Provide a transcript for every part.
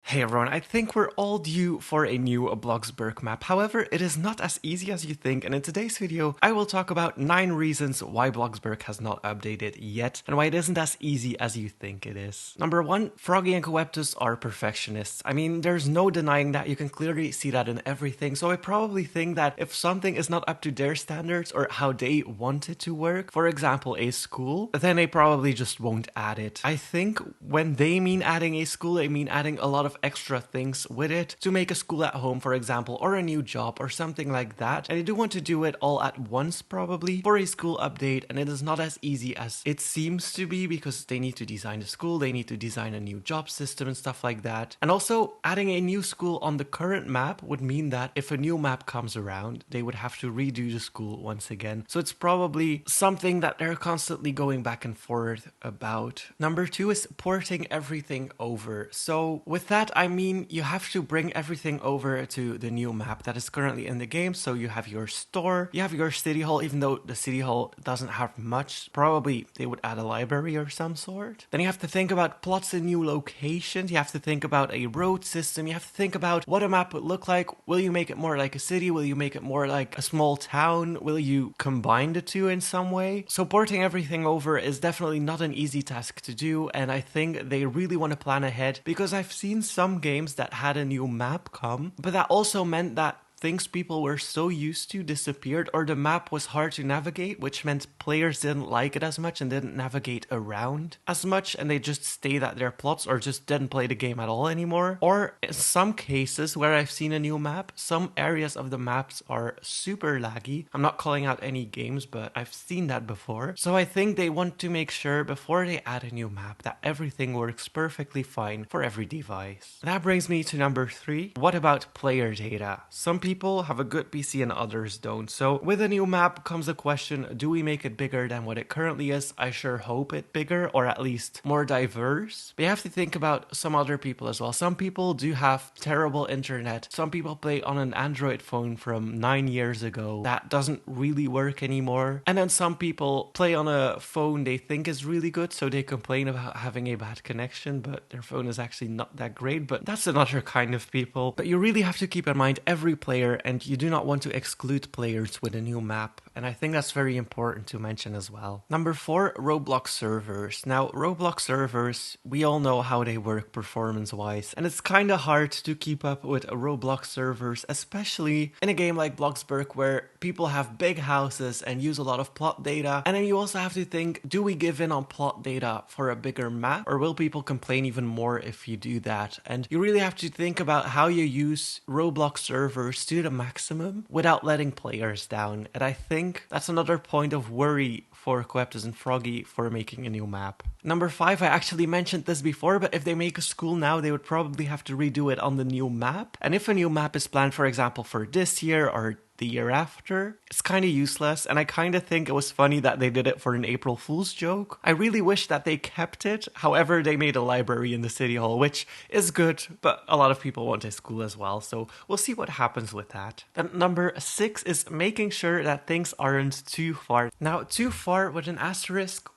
Hey everyone, I think we're all due for a new Bloxburg map. However, it is not as easy as you think, and in today's video, I will talk about 9 reasons why Bloxburg has not updated yet, and why it isn't as easy as you think it is. Number 1, Froggy and Coeptus are perfectionists. I mean, there's no denying that, you can clearly see that in everything, so I probably think that if something is not up to their standards or how they want it to work, for example, a school, then they probably just won't add it. I think when they mean adding a school, they mean adding a lot of extra things with it to make a school at home, for example, or a new job or something like that. And they do want to do it all at once probably for a school update, and it is not as easy as it seems to be because they need to design the school, they need to design a new job system and stuff like that. And also adding a new school on the current map would mean that if a new map comes around, they would have to redo the school once again. So it's probably something that they're constantly going back and forth about. Number 2 is porting everything over. So with that, I mean, you have to bring everything over to the new map that is currently in the game. So you have your store, you have your city hall, even though the city hall doesn't have much. Probably they would add a library or some sort. Then you have to think about plots in new locations. You have to think about a road system. You have to think about what a map would look like. Will you make it more like a city? Will you make it more like a small town? Will you combine the two in some way? So porting everything over is definitely not an easy task to do, and I think they really want to plan ahead, because I've seen some games that had a new map come, but that also meant that things people were so used to disappeared, or the map was hard to navigate, which meant players didn't like it as much and didn't navigate around as much, and they just stayed at their plots or just didn't play the game at all anymore. Or in some cases where I've seen a new map, some areas of the maps are super laggy. I'm not calling out any games, but I've seen that before. So I think they want to make sure before they add a new map that everything works perfectly fine for every device. That brings me to number 3. What about player data? Some people have a good PC and others don't. So with a new map comes the question, do we make it bigger than what it currently is? I sure hope it bigger, or at least more diverse. But you have to think about some other people as well. Some people do have terrible internet. Some people play on an Android phone from 9 years ago that doesn't really work anymore. And then some people play on a phone they think is really good, so they complain about having a bad connection, but their phone is actually not that great. But that's another kind of people. But you really have to keep in mind every player, and you do not want to exclude players with a new map, and I think that's very important to mention as well. Number 4, Roblox servers. Now, Roblox servers, we all know how they work performance-wise, and it's kind of hard to keep up with Roblox servers, especially in a game like Bloxburg where people have big houses and use a lot of plot data. And then you also have to think, do we give in on plot data for a bigger map, or will people complain even more if you do that? And you really have to think about how you use Roblox servers to the maximum without letting players down. And I think that's another point of worry for Coeptus and Froggy for making a new map. Number 5, I actually mentioned this before, but if they make a school now, they would probably have to redo it on the new map. And if a new map is planned, for example, for this year or the year after, it's kind of useless, and I kind of think it was funny that they did it for an April Fool's joke. I really wish that they kept it. However, they made a library in the city hall, which is good, but a lot of people want a school as well, so we'll see what happens with that. Then number 6 is making sure that things aren't too far. Now, too far with an asterisk,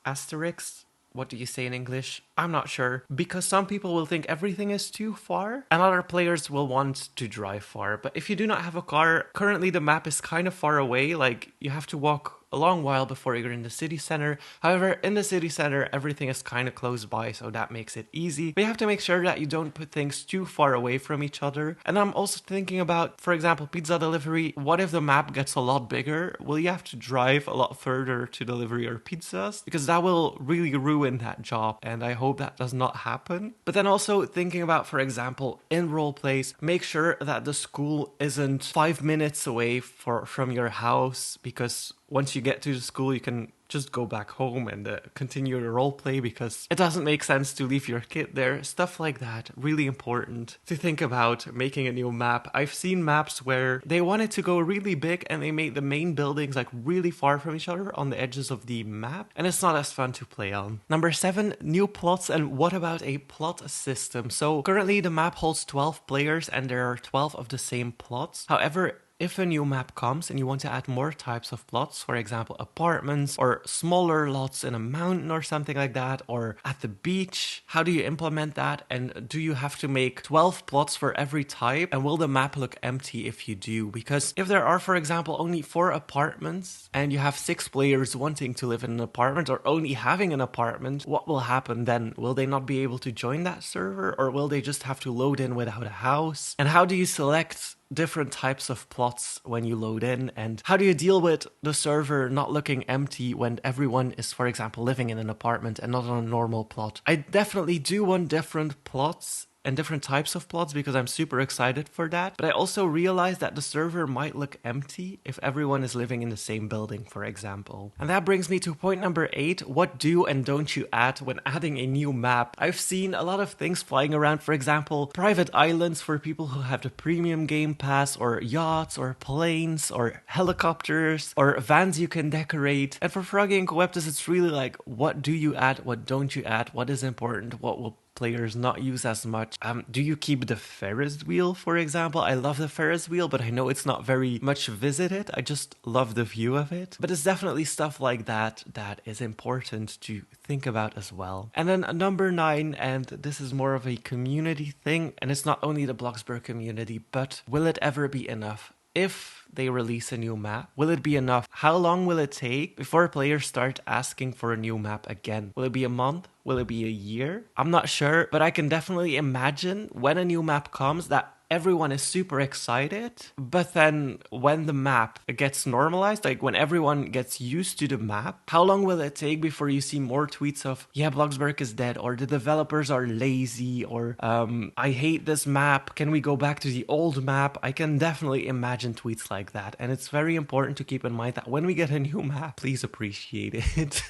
what do you say in English? I'm not sure, because some people will think everything is too far and other players will want to drive far. But if you do not have a car, currently the map is kind of far away, like you have to walk a long while before you're in the city center. However, in the city center, everything is kind of close by, so that makes it easy. But you have to make sure that you don't put things too far away from each other. And I'm also thinking about, for example, pizza delivery. What if the map gets a lot bigger? Will you have to drive a lot further to deliver your pizzas? Because that will really ruin that job, and I hope that does not happen. But then also thinking about, for example, in role plays, make sure that the school isn't 5 minutes away from your house, because once you get to the school, you can just go back home and continue your roleplay, because it doesn't make sense to leave your kid there. Stuff like that, really important to think about making a new map. I've seen maps where they wanted to go really big and they made the main buildings like really far from each other on the edges of the map, and it's not as fun to play on. Number 7, new plots. And what about a plot system? So currently the map holds 12 players and there are 12 of the same plots. However, if a new map comes and you want to add more types of plots, for example, apartments or smaller lots in a mountain or something like that, or at the beach, how do you implement that? And do you have to make 12 plots for every type? And will the map look empty if you do? Because if there are, for example, only 4 apartments and you have 6 players wanting to live in an apartment or only having an apartment, what will happen then? Will they not be able to join that server, or will they just have to load in without a house? And how do you select different types of plots when you load in, and how do you deal with the server not looking empty when everyone is, for example, living in an apartment and not on a normal plot? I definitely do want different plots and different types of plots because I'm super excited for that. But I also realize that the server might look empty if everyone is living in the same building, for example. And that brings me to point number 8. What do and don't you add when adding a new map? I've seen a lot of things flying around, for example, private islands for people who have the premium game pass, or yachts, or planes, or helicopters, or vans you can decorate. And for Froggy and Coeptus, it's really like, what do you add? What don't you add? What is important? What will players not use as much? Do you keep the Ferris wheel, for example? I love the Ferris wheel, but I know it's not very much visited. I just love the view of it. But it's definitely stuff like that that is important to think about as well. And then number 9, and this is more of a community thing, and it's not only the Bloxburg community, but will it ever be enough? If they release a new map, will it be enough? How long will it take before players start asking for a new map again? Will it be a month? Will it be a year? I'm not sure, but I can definitely imagine when a new map comes that everyone is super excited, but then when the map gets normalized, like when everyone gets used to the map, how long will it take before you see more tweets of, yeah, Bloxburg is dead, or the developers are lazy, or I hate this map, can we go back to the old map? I can definitely imagine tweets like that, and it's very important to keep in mind that when we get a new map, please appreciate it.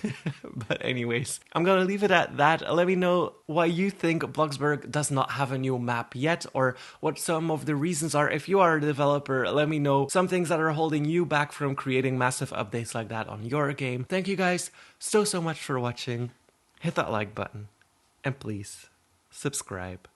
But anyways, I'm gonna leave it at that. Let me know why you think Bloxburg does not have a new map yet, or what some of the reasons are. If you are a developer, let me know some things that are holding you back from creating massive updates like that on your game. Thank you guys so much for watching. Hit that like button, and please subscribe.